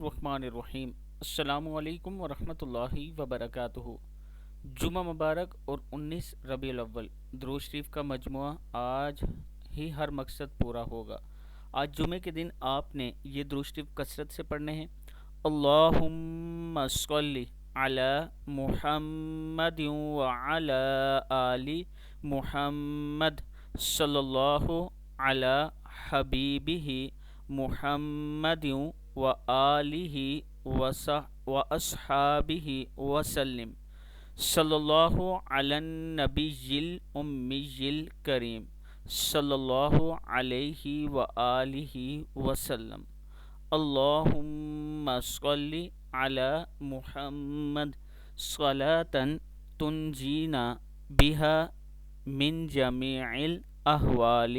الرحمن الرحیم۔ السلام علیکم ورحمۃ اللہ وبرکاتہ۔ جمعہ مبارک اور 19 ربیع الاول درود شریف کا مجموعہ آج ہی ہر مقصد پورا ہوگا۔ آج جمعے کے دن آپ نے یہ درود شریف کثرت سے پڑھنے ہیں۔ اللہم صلی علی محمد وعلی آل محمد صلی اللہ علی حبیبہ محمد وآلہ وأصحابہ وسلم صلی اللہ علی النبی الامی الکریم صلی اللہ علیہ وآلہ وسلم۔ اللہم صلی علی محمد صلاۃ تنجینا بہا من جمیع الاحوال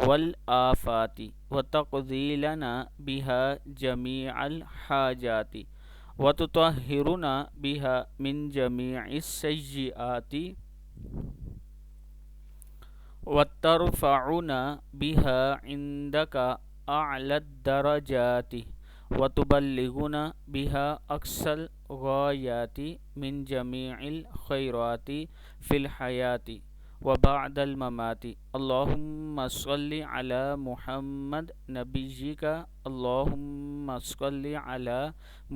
والآفات وتقضی لنا بها جميع الحاجات وتطهرنا بها من جميع السيئات وترفعنا بها عندك أعلى الدرجات وتبلغنا بها أقصى الغايات من جميع الخيرات في الحياة وبعد الممات۔ اللہم صلی علی محمد نبیک اللہم صلی علی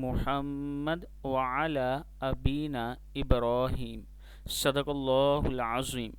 محمد وعلی ابینا ابراہیم۔ صدق اللہ العظیم۔